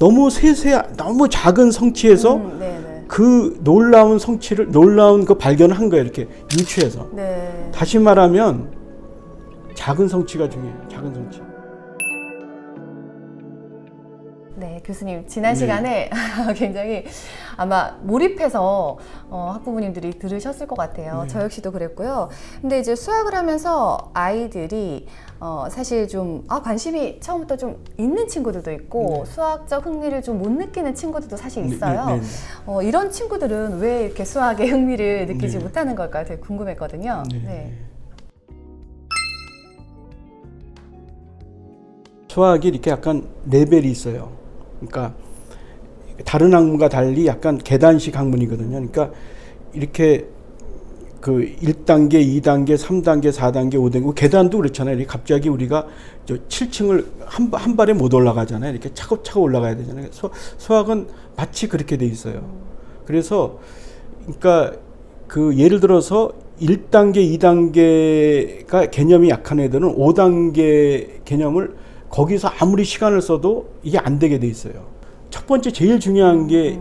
너무 너무 작은 성취에서 그 놀라운 성취를, 놀라운 그 발견을 한 거예요. 이렇게 유추해서. 네. 다시 말하면 작은 성취가 중요해요. 작은 성취. 네, 교수님 지난 시간에 굉장히 아마 몰입해서 학부모님들이 들으셨을 것 같아요. 저 역시도 그랬고요. 근데 이제 수학을 하면서 아이들이 사실 좀 관심이 처음부터 좀 있는 친구들도 있고 수학적 흥미를 좀 못 느끼는 친구들도 사실 있어요. 이런 친구들은 왜 이렇게 수학에 흥미를 느끼지 못하는 걸까요? 되게 궁금했거든요. 수학이 이렇게 약간 레벨이 있어요. 그러니까 다른 학문과 달리 약간 계단식 학문이거든요. 그러니까 이렇게 그 1단계, 2단계, 3단계, 4단계, 5단계 계단도 그렇잖아요. 이렇게 갑자기 우리가 7층을 한 발에 못 올라가잖아요. 이렇게 차곡차곡 올라가야 되잖아요. 수학은 마치 그렇게 돼 있어요. 그래서 그러니까 그 예를 들어서 1단계, 2단계가 개념이 약한 애들은 5단계 개념을 거기서 아무리 시간을 써도 이게 안 되게 돼 있어요. 첫 번째 제일 중요한 게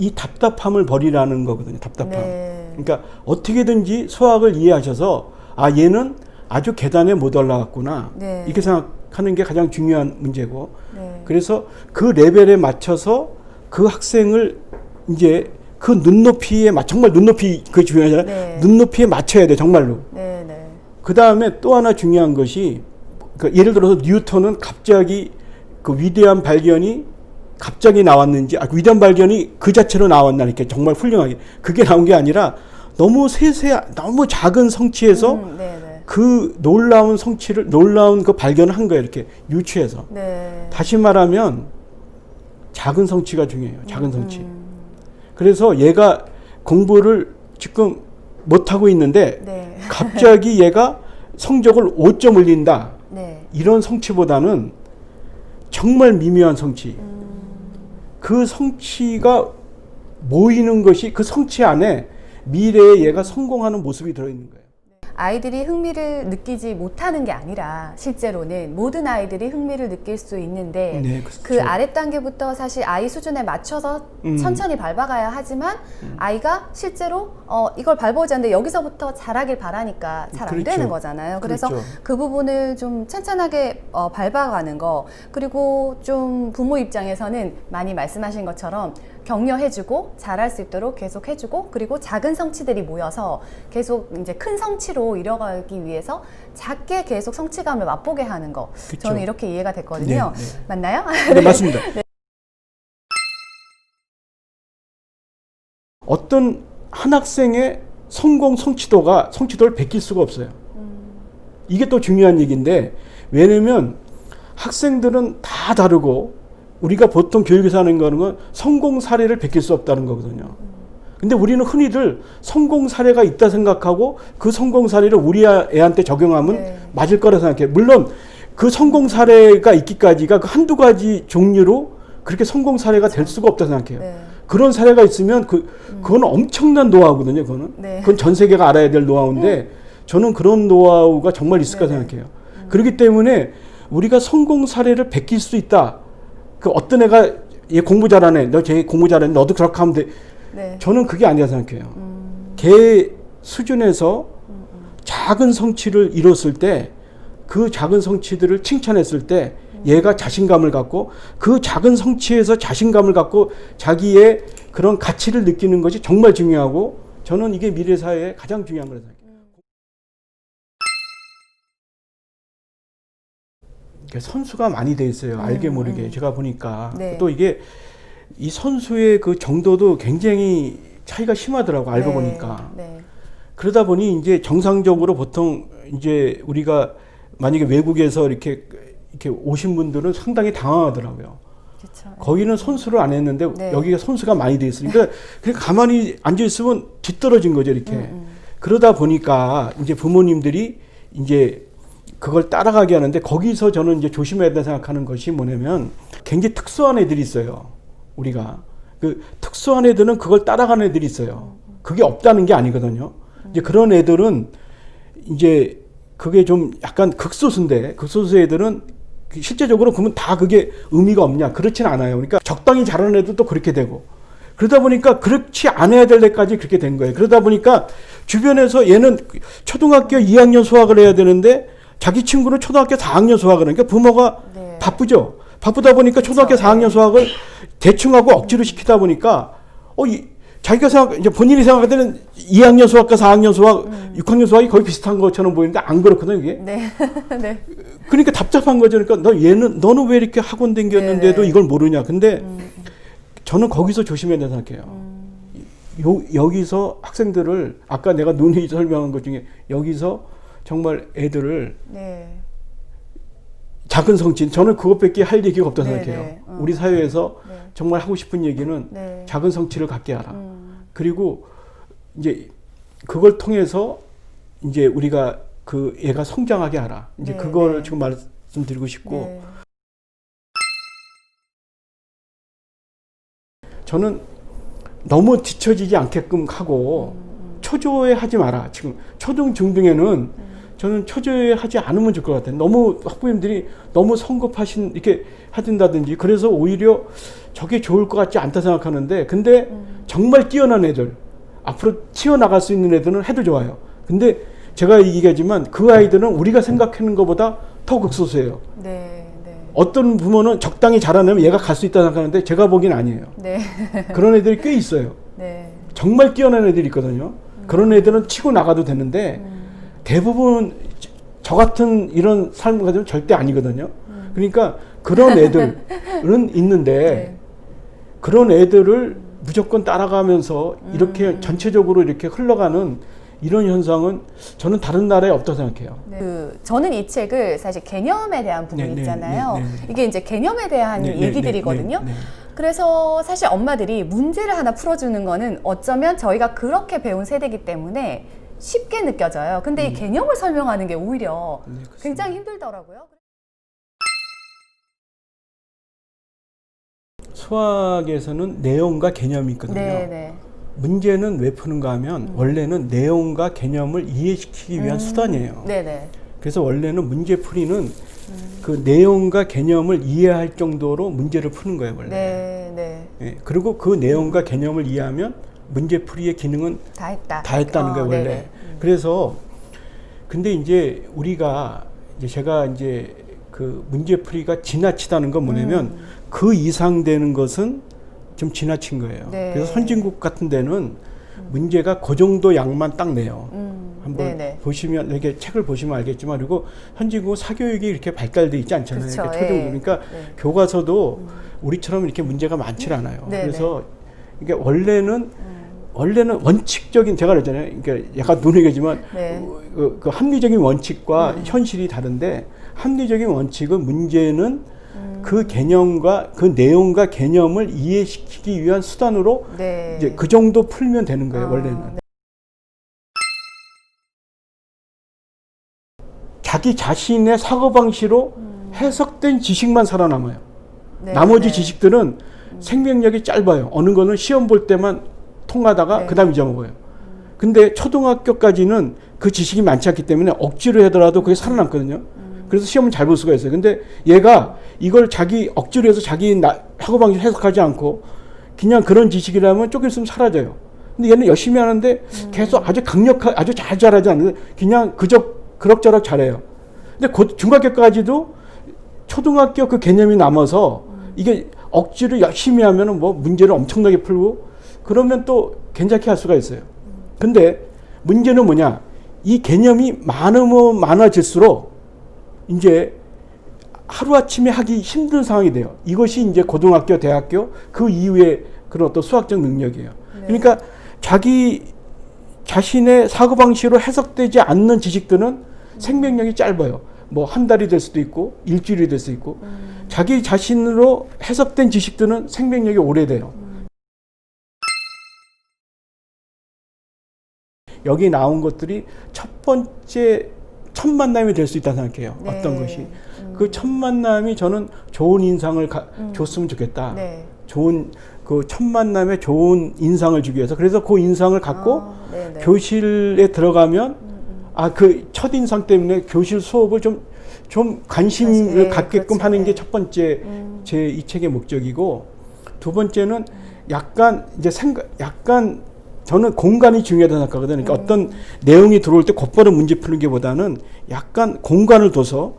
이 답답함을 버리라는 거거든요. 답답함. 그러니까 어떻게든지 수학을 이해하셔서 얘는 아주 계단에 못 올라갔구나. 이렇게 생각하는 게 가장 중요한 문제고. 그래서 그 레벨에 맞춰서 그 학생을 이제 그 눈높이에 정말 눈높이 그게 중요하잖아요. 눈높이에 맞춰야 돼 정말로. 그 다음에 또 하나 중요한 것이 예를 들어서 뉴턴은 갑자기 그 위대한 발견이 갑자기 나왔는지, 위대한 발견이 그 자체로 나왔나, 이렇게 정말 훌륭하게. 그게 나온 게 아니라 너무 너무 작은 성취에서 그 놀라운 성취를, 놀라운 그 발견을 한 거예요. 이렇게 유추해서. 다시 말하면 작은 성취가 중요해요. 작은 성취. 그래서 얘가 공부를 지금 못하고 있는데 갑자기 얘가 성적을 5점 올린다. 이런 성취보다는 정말 미묘한 성취. 그 성취가 모이는 것이 그 성취 안에 미래에 얘가 성공하는 모습이 들어있는 거예요. 아이들이 흥미를 느끼지 못하는 게 아니라 실제로는 모든 아이들이 흥미를 느낄 수 있는데 그 아래 단계부터 사실 아이 수준에 맞춰서 천천히 밟아가야 하지만 아이가 실제로 이걸 밟아오지 않는데 여기서부터 잘하길 바라니까 잘 안 되는 거잖아요. 그래서 그 부분을 좀 찬찬하게 밟아가는 거, 그리고 좀 부모 입장에서는 많이 말씀하신 것처럼 격려해주고 잘할 수 있도록 계속 해주고, 그리고 작은 성취들이 모여서 계속 이제 큰 성취로 이뤄가기 위해서 작게 계속 성취감을 맛보게 하는 거. 저는 이렇게 이해가 됐거든요. 맞나요? 네, 맞습니다. 어떤 한 학생의 성취도를 베낄 수가 없어요. 이게 또 중요한 얘기인데, 왜냐면 학생들은 다 다르고 우리가 보통 교육에서 하는 거는 성공 사례를 베낄 수 없다는 거거든요. 근데 우리는 흔히들 성공 사례가 있다 생각하고 그 성공 사례를 우리 애한테 적용하면 맞을 거라 생각해요. 물론 그 성공 사례가 있기까지가 그 한두 가지 종류로 그렇게 성공 사례가 될 수가 없다 생각해요. 그런 사례가 있으면 그건 엄청난 노하우거든요. 그건 전 세계가 알아야 될 노하우인데 저는 그런 노하우가 정말 있을까 생각해요. 그렇기 때문에 우리가 성공 사례를 베낄 수 있다. 그 어떤 애가 얘 공부 잘하네, 너 쟤 공부 잘하네, 너도 그렇게 하면 돼. 저는 그게 아니라 생각해요. 걔 수준에서 작은 성취를 이뤘을 때, 그 작은 성취들을 칭찬했을 때 얘가 자신감을 갖고, 그 작은 성취에서 자신감을 갖고 자기의 그런 가치를 느끼는 것이 정말 중요하고, 저는 이게 미래 사회에 가장 중요한 거라고 생각해요. 선수가 많이 돼 있어요. 알게 모르게. 제가 보니까. 또 이게 이 선수의 그 정도도 굉장히 차이가 심하더라고, 알고 보니까. 그러다 보니 이제 정상적으로 보통 이제 우리가 만약에 외국에서 이렇게 오신 분들은 상당히 당황하더라고요. 거기는 선수를 안 했는데 여기가 선수가 많이 돼 있으니까 그냥 가만히 앉아 있으면 뒤떨어진 거죠, 이렇게. 그러다 보니까 이제 부모님들이 이제 그걸 따라가게 하는데, 거기서 저는 이제 조심해야 된다 생각하는 것이 뭐냐면, 굉장히 특수한 애들이 있어요. 우리가 그 특수한 애들은 그걸 따라가는 애들이 있어요. 그게 없다는 게 아니거든요. 이제 그런 애들은 이제 그게 좀 약간 극소수인데, 극소수 애들은 실제적으로 그러면 다 그게 의미가 없냐? 그렇지는 않아요. 그러니까 적당히 잘하는 애도 또 그렇게 되고 그러다 보니까 그렇지 않아야 될 때까지 그렇게 된 거예요. 그러다 보니까 주변에서 얘는 초등학교 2학년 수학을 해야 되는데 자기 친구는 초등학교 4학년 수학을 하니까 부모가 네. 바쁘죠. 바쁘다 보니까 초등학교 4학년 수학을 대충 하고 억지로 시키다 보니까 자기가 이제 본인이 생각할 때는 2학년 수학과 4학년 수학, 6학년 수학이 거의 비슷한 것처럼 보이는데 안 그렇거든요, 이게. 네. 네. 그러니까 답답한 거죠. 그러니까 너는 왜 이렇게 학원 다녔는데도 이걸 모르냐. 근데 저는 거기서 조심해야 된다 생각해요. 여기서 학생들을 아까 내가 논의 설명한 것 중에 여기서 정말 애들을 네. 작은 성취, 저는 그것밖에 할 얘기가 없다고 네, 생각해요. 네. 우리 사회에서 네. 정말 하고 싶은 얘기는 네. 작은 성취를 갖게 하라. 그리고 이제 그걸 통해서 이제 우리가 그 애가 성장하게 하라. 이제 네, 그거를 네. 지금 말씀드리고 싶고 네. 저는 너무 뒤처지지 않게끔 하고 초조해 하지 마라. 지금 초등 중등에는 저는 초조해 하지 않으면 좋을 것 같아요. 너무 학부모님들이 너무 성급하신 이렇게 하든다든지 그래서 오히려 저게 좋을 것 같지 않다 생각하는데 근데 정말 뛰어난 애들 앞으로 튀어나갈 수 있는 애들은 해도 좋아요. 근데 제가 얘기하지만 그 아이들은 우리가 생각하는 것보다 더 극소수예요. 네. 네. 어떤 부모는 적당히 잘하면 얘가 갈 수 있다 생각하는데 제가 보기엔 아니에요. 네. 그런 애들이 꽤 있어요. 네. 정말 뛰어난 애들이 있거든요. 그런 애들은 치고 나가도 되는데 대부분 저 같은 이런 삶을 가지면 절대 아니거든요. 그러니까 그런 애들은 있는데 네. 그런 애들을 무조건 따라가면서 이렇게 전체적으로 이렇게 흘러가는 이런 현상은 저는 다른 나라에 없다고 생각해요. 네. 저는 이 책을 사실 개념에 대한 부분 네, 네, 있잖아요. 네, 네. 이게 이제 개념에 대한 네, 네, 얘기들이거든요. 네, 네, 네. 그래서 사실 엄마들이 문제를 하나 풀어주는 거는 어쩌면 저희가 그렇게 배운 세대이기 때문에 쉽게 느껴져요. 근데 이 개념을 설명하는 게 오히려 네, 그렇습니다. 굉장히 힘들더라고요. 수학에서는 내용과 개념이 있거든요. 네, 네. 문제는 왜 푸는가 하면 원래는 내용과 개념을 이해시키기 위한 수단이에요. 네, 네. 그래서 원래는 문제풀이는 그 내용과 개념을 이해할 정도로 문제를 푸는 거예요, 원래. 네, 네. 예, 그리고 그 내용과 개념을 이해하면 문제풀이의 기능은 다 했다. 다 했다는 거예요, 원래. 네네. 그래서 근데 이제 우리가 이제 제가 이제 그 문제풀이가 지나치다는 건 뭐냐면 그 이상 되는 것은 좀 지나친 거예요. 네. 그래서 선진국 같은 데는 문제가 그 정도 양만 딱 내요. 한번 네네. 보시면 이렇게 책을 보시면 알겠지만 그리고 현지국 사교육이 이렇게 발달돼 있지 않잖아요. 그렇죠. 그러니까 초등 예. 그러니까 네. 교과서도 우리처럼 이렇게 문제가 많지 않아요. 네네. 그래서 이게 원래는 원칙적인 제가 그랬잖아요. 그러니까 약간 논의겠지만 네. 그 합리적인 원칙과 현실이 다른데 합리적인 원칙은 문제는 그 개념과 그 내용과 개념을 이해시키기 위한 수단으로 네. 이제 그 정도 풀면 되는 거예요. 원래는. 네. 자기 자신의 사고방식으로 해석된 지식만 살아남아요. 네, 나머지 네. 지식들은 생명력이 짧아요. 어느 거는 시험 볼 때만 통하다가 네. 그 다음 잊어먹어요. 근데 초등학교까지는 그 지식이 많지 않기 때문에 억지로 하더라도 그게 살아남거든요. 그래서 시험은 잘 볼 수가 있어요. 근데 얘가 이걸 자기 억지로 해서 자기 사고방식 해석하지 않고 그냥 그런 지식이라면 조금 있으면 사라져요. 근데 얘는 열심히 하는데 계속 아주 아주 잘 잘하지 않는데 그냥 그럭저럭 잘해요. 근데 곧 중학교까지도 초등학교 그 개념이 남아서 이게 억지로 열심히 하면은 뭐 문제를 엄청나게 풀고 그러면 또 괜찮게 할 수가 있어요. 근데 문제는 뭐냐? 이 개념이 많으면 많아질수록 이제 하루아침에 하기 힘든 상황이 돼요. 이것이 이제 고등학교, 대학교 그 이후에 그런 어떤 수학적 능력이에요. 네. 그러니까 자기 자신의 사고방식으로 해석되지 않는 지식들은 생명력이 짧아요. 뭐 한 달이 될 수도 있고 일주일이 될 수 있고 자기 자신으로 해석된 지식들은 생명력이 오래돼요. 여기 나온 것들이 첫 만남이 될 수 있다고 생각해요. 네. 어떤 것이. 그 첫 만남이 저는 좋은 인상을 줬으면 좋겠다. 네. 좋은 그 첫 만남에 좋은 인상을 주기 위해서. 그래서 그 인상을 갖고 네네. 교실에 들어가면 그 첫 인상 때문에 교실 수업을 좀 좀 관심을 네, 갖게끔 그렇죠. 하는 게 네. 첫 번째 제 이 책의 목적이고, 두 번째는 약간 이제 약간 저는 공간이 중요하다고 생각하거든요. 그러니까 어떤 내용이 들어올 때 곧바로 문제 푸는 게보다는 약간 공간을 둬서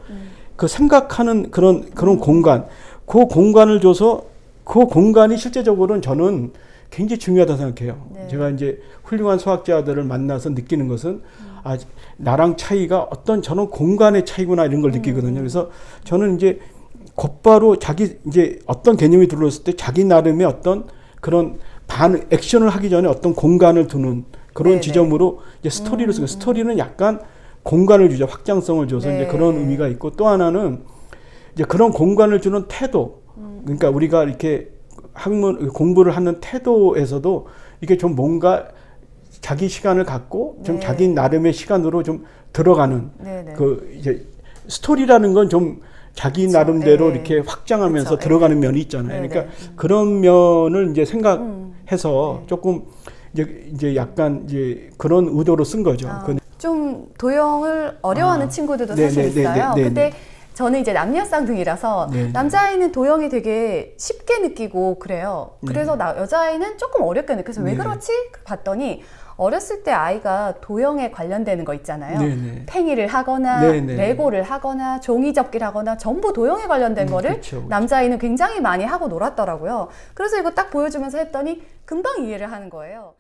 그 생각하는 그런 공간, 그 공간을 줘서 그 공간이 실제적으로는 저는 굉장히 중요하다고 생각해요. 네. 제가 이제 훌륭한 수학자들을 만나서 느끼는 것은 아, 나랑 차이가 어떤 저는 공간의 차이구나 이런 걸 느끼거든요. 그래서 저는 이제 곧바로 자기 이제 어떤 개념이 들어왔을 때 자기 나름의 어떤 그런 액션을 하기 전에 어떤 공간을 두는 그런 네네. 지점으로 이제 스토리를 쓰고, 스토리는 약간 공간을 주죠. 확장성을 줘서 네. 이제 그런 의미가 있고, 또 하나는 이제 그런 공간을 주는 태도. 그러니까 우리가 이렇게 공부를 하는 태도에서도 이게 좀 뭔가 자기 시간을 갖고 좀 네. 자기 나름의 시간으로 좀 들어가는 네네. 그 이제 스토리라는 건 좀 자기 그쵸. 나름대로 네. 이렇게 확장하면서 그쵸. 들어가는 네. 면이 있잖아요. 네. 그러니까 네. 그런 면을 이제 생각해서 네. 조금 이제 약간 이제 그런 의도로 쓴 거죠. 좀 도형을 어려워하는 친구들도 사실 있어요. 근데 저는 이제 남녀 쌍둥이라서 남자아이는 도형이 되게 쉽게 느끼고 그래요. 그래서 여자아이는 조금 어렵게 느껴서 왜 그렇지? 봤더니 어렸을 때 아이가 도형에 관련되는 거 있잖아요. 팽이를 하거나 레고를 하거나 종이접기를 하거나 전부 도형에 관련된 거를 그쵸. 남자아이는 굉장히 많이 하고 놀았더라고요. 그래서 이거 딱 보여주면서 했더니 금방 이해를 하는 거예요.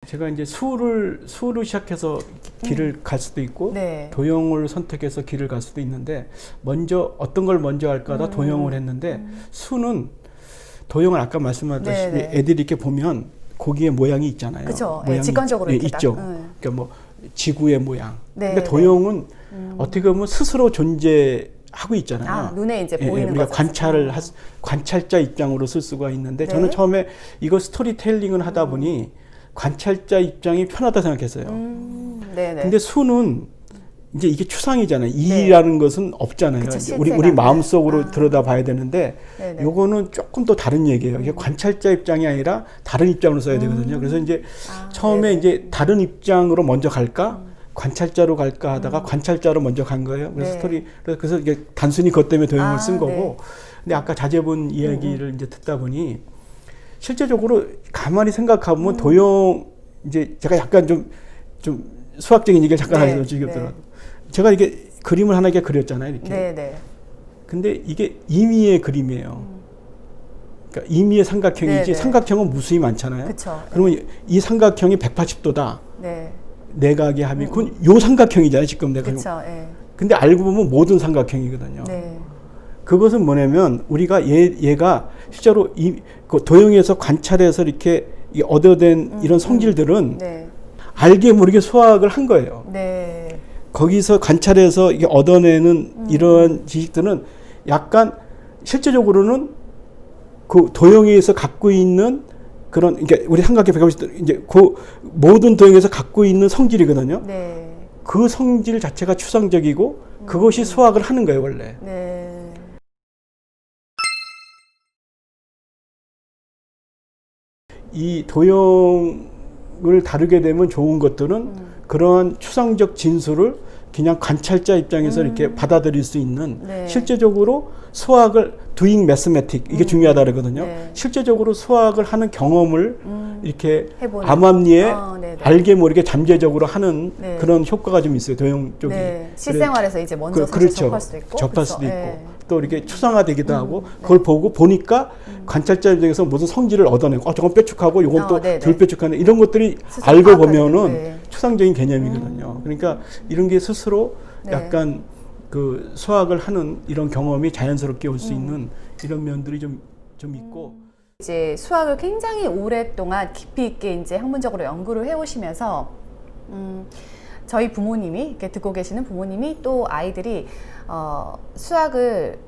제가 이제 수를 시작해서 길을 갈 수도 있고 네. 도형을 선택해서 길을 갈 수도 있는데, 먼저 어떤 걸 먼저 할까 하다 도형을 했는데, 수는 도형을 아까 말씀하셨다시피 애들이 이렇게 보면 고기의 모양이 있잖아요. 그렇죠. 모양이 직관적으로 이렇게 있죠. 딱, 그러니까 뭐 지구의 모양. 네, 근데 도형은 어떻게 보면 스스로 존재하고 있잖아요. 아, 눈에 이제 보이는 우리가 거죠. 관찰자 입장으로 쓸 수가 있는데, 네. 저는 처음에 이거 스토리텔링을 하다 보니 관찰자 입장이 편하다 생각했어요. 네네. 근데 수는 이제 이게 추상이잖아요. 이라는 것은 없잖아요. 그쵸, 우리 마음속으로 들여다봐야 되는데, 네네. 요거는 조금 또 다른 얘기예요. 이게 관찰자 입장이 아니라 다른 입장으로 써야 되거든요. 그래서 이제 처음에 네네. 이제 다른 입장으로 먼저 갈까? 관찰자로 갈까 하다가 관찰자로 먼저 간 거예요. 그래서 그래서 이게 단순히 그것 때문에 도형을 쓴 거고. 근데 아까 자제분 이야기를 이제 듣다 보니 실제적으로 가만히 생각하면 도형, 이제 제가 약간 좀 수학적인 얘기를 잠깐 하셔서 지겹더라고요. 제가 이게 그림을 하나 그렸잖아요, 이렇게. 네네. 근데 이게 임의의 그림이에요. 그러니까 임의의 삼각형이지, 삼각형은 무수히 많잖아요. 그쵸. 그러면 이 삼각형이 180도다. 네. 내각의 합이 그건 요 삼각형이잖아요, 지금 내가. 그쵸. 예. 근데 알고 보면 모든 삼각형이거든요. 네. 그것은 뭐냐면 우리가 얘가 실제로 그 도형에서 관찰해서 이렇게 얻어낸 이런 성질들은 알게 모르게 수학을 한 거예요. 네. 거기서 관찰해서 이게 얻어내는 이런 지식들은 약간 실제적으로는 그 도형에서 갖고 있는 그런, 그러니까 우리 삼각형 180도 이제 그 모든 도형에서 갖고 있는 성질이거든요. 네. 그 성질 자체가 추상적이고 그것이 수학을 하는 거예요, 원래. 네. 이 도형을 다루게 되면 좋은 것들은 그러한 추상적 진술을 그냥 관찰자 입장에서 이렇게 받아들일 수 있는, 실제적으로 수학을 doing mathematics 이게 중요하다 그러거든요. 실제적으로 수학을 하는 경험을 이렇게 해보는. 암암리에 알게 모르게 잠재적으로 하는 그런 효과가 좀 있어요, 도형 쪽이. 실생활에서 이제 먼저 그렇죠. 접할 수도 있고. 접할 수도 있고. 또 이렇게 추상화되기도 하고, 그걸 보니까 관찰자 입장에서 무슨 성질을 얻어내고, 저건 뾰족하고 요건 또 덜 뾰족하네, 이런 것들이 알고 보면은 추상적인 개념이거든요. 그러니까 이런 게 스스로 약간 그 수학을 하는 이런 경험이 자연스럽게 올 수 있는 이런 면들이 좀 있고. 이제 수학을 굉장히 오랫동안 깊이 있게 이제 학문적으로 연구를 해오시면서 저희 부모님이, 이렇게 듣고 계시는 부모님이 또 아이들이 수학을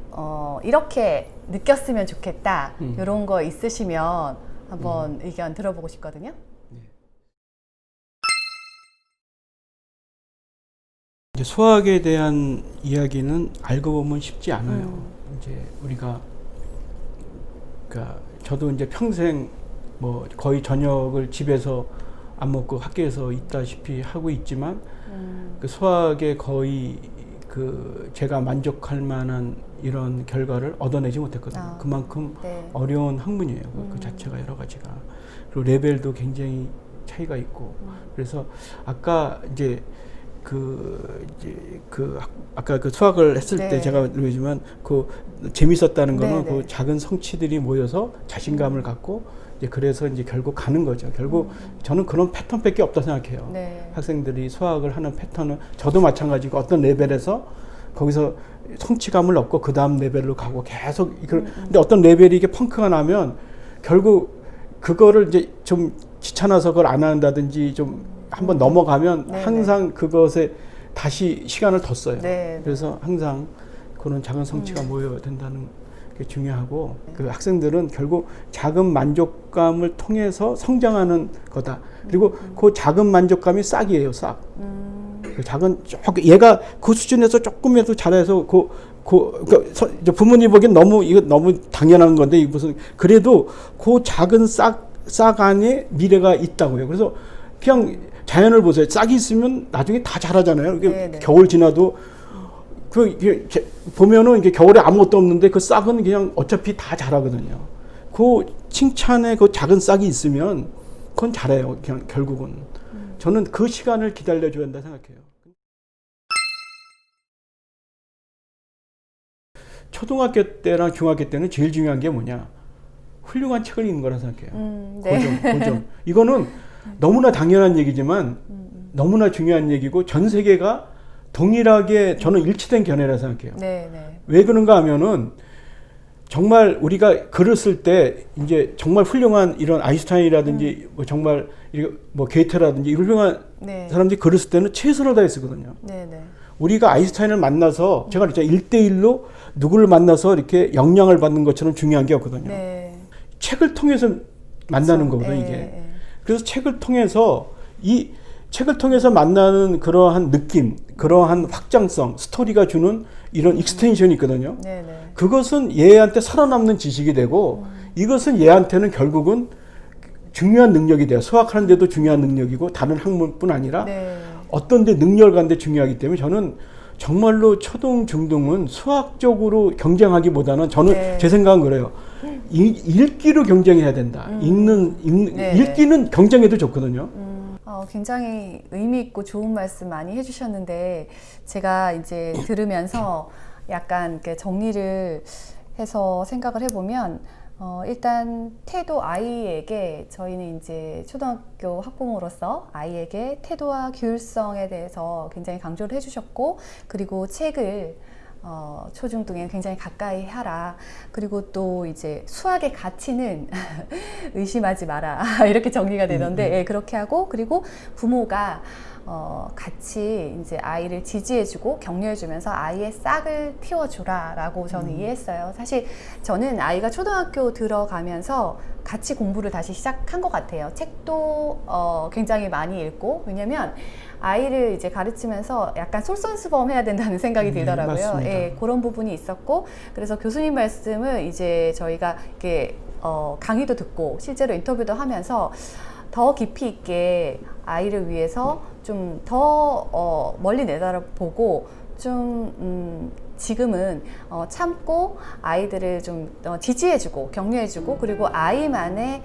이렇게 느꼈으면 좋겠다, 이런 거 있으시면 한번 의견 들어보고 싶거든요. 이제 수학에 대한 이야기는 알고 보면 쉽지 않아요. 이제 우리가, 그러니까 저도 이제 평생 뭐 거의 저녁을 집에서 안 먹고 학교에서 있다시피 하고 있지만 그 수학에 거의 그 제가 만족할 만한 이런 결과를 얻어내지 못했거든요. 그만큼 네. 어려운 학문이에요. 그 자체가 여러 가지가. 그리고 레벨도 굉장히 차이가 있고. 그래서 아까 이제 아까 그 수학을 했을 네. 때 제가 그러지만 그 재밌었다는 거는 네, 그 네. 작은 성취들이 모여서 자신감을 갖고 이제 그래서 이제 결국 가는 거죠. 결국 저는 그런 패턴밖에 없다 생각해요. 네. 학생들이 수학을 하는 패턴은 저도 마찬가지고 어떤 레벨에서 거기서 성취감을 얻고 그 다음 레벨로 가고 계속 근데 어떤 레벨이 이게 펑크가 나면 결국 그거를 이제 좀 귀찮아서 그걸 안 한다든지 좀 한번 넘어가면 네, 항상 그것에 다시 시간을 더 써요. 네. 그래서 항상 그런 작은 성취가 모여야 된다는 게 중요하고 그 학생들은 결국 작은 만족감을 통해서 성장하는 거다. 그리고 그 작은 만족감이 싹이에요, 싹. 그 작은 얘가 그 수준에서 조금이라도 잘해서 그러니까 부모님 보기엔 이거 너무 당연한 건데 무슨 그래도 그 작은 싹 안에 미래가 있다고요. 그래서 그냥 자연을 보세요. 싹이 있으면 나중에 다 자라잖아요. 겨울 지나도 보면은 이게 겨울에 아무것도 없는데 그 싹은 그냥 어차피 다 자라거든요. 그 칭찬에 그 작은 싹이 있으면 그건 잘해요. 그냥 결국은 저는 그 시간을 기다려줘야 한다 생각해요. 초등학교 때랑 중학교 때는 제일 중요한 게 뭐냐? 훌륭한 책을 읽는 거라 생각해요. 네. 고점. 이거는 너무나 당연한 얘기지만 너무나 중요한 얘기고 전 세계가 동일하게 저는 일치된 견해라 생각해요. 네, 네. 왜 그런가 하면은 정말 우리가 글을 쓸 때 이제 정말 훌륭한 이런 아인슈타인이라든지 뭐 정말 뭐 게이테라든지 훌륭한 네. 사람들이 글을 쓸 때는 최선을 다해 쓰거든요. 네, 네. 우리가 아인슈타인을 만나서 제가 그랬잖아요. 1대1로 누구를 만나서 이렇게 영향을 받는 것처럼 중요한 게 없거든요. 네. 책을 통해서 만나는 그렇죠. 거거든요, 네, 이게. 네. 그래서 책을 통해서 만나는 그러한 느낌, 그러한 확장성, 스토리가 주는 이런 익스텐션이 있거든요. 네, 네. 그것은 얘한테 살아남는 지식이 되고 이것은 얘한테는 결국은 중요한 능력이 돼요. 수학하는 데도 중요한 능력이고 다른 학문뿐 아니라 네. 어떤 데 능력하는데 중요하기 때문에 저는 정말로 초등, 중등은 수학적으로 경쟁하기보다는 저는 네. 제 생각은 그래요. 읽기로 경쟁해야 된다. 네. 읽기는 경쟁해도 좋거든요. 굉장히 의미 있고 좋은 말씀 많이 해주셨는데 제가 이제 들으면서 약간 이렇게 정리를 해서 생각을 해보면 일단 태도 아이에게 저희는 이제 초등학교 학부모로서 아이에게 태도와 규율성에 대해서 굉장히 강조를 해주셨고 그리고 책을 초중등에 굉장히 가까이 하라. 그리고 또 이제 수학의 가치는 의심하지 마라. 이렇게 정리가 되던데 예, 그렇게 하고 그리고 부모가 같이 이제 아이를 지지해주고 격려해주면서 아이의 싹을 틔워주라라고 저는 이해했어요. 사실 저는 아이가 초등학교 들어가면서 같이 공부를 다시 시작한 것 같아요. 책도 굉장히 많이 읽고 왜냐면 아이를 이제 가르치면서 약간 솔선수범해야 된다는 생각이 들더라고요. 예, 그런 부분이 있었고 그래서 교수님 말씀을 이제 저희가 이렇게 강의도 듣고 실제로 인터뷰도 하면서 더 깊이 있게 아이를 위해서 좀 더 멀리 내다보고 좀 지금은 참고 아이들을 좀 지지해주고 격려해주고 그리고 아이만의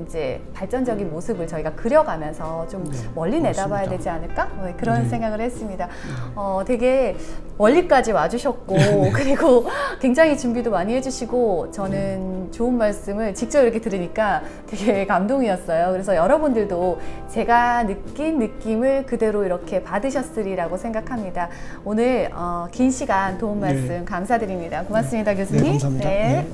이제 발전적인 모습을 저희가 그려가면서 좀 멀리 내다봐야 되지 않을까 그런 생각을 했습니다. 되게 멀리까지 와주셨고 그리고 굉장히 준비도 많이 해주시고 저는 좋은 말씀을 직접 이렇게 들으니까 되게 감동이었어요. 그래서 여러분들도 제가 느낀 느낌을 그대로 이렇게 받으셨으리라고 생각합니다. 오늘 긴 시간 도움 말씀 감사드립니다. 고맙습니다, 교수님. 네, 감사합니다. 네. 네.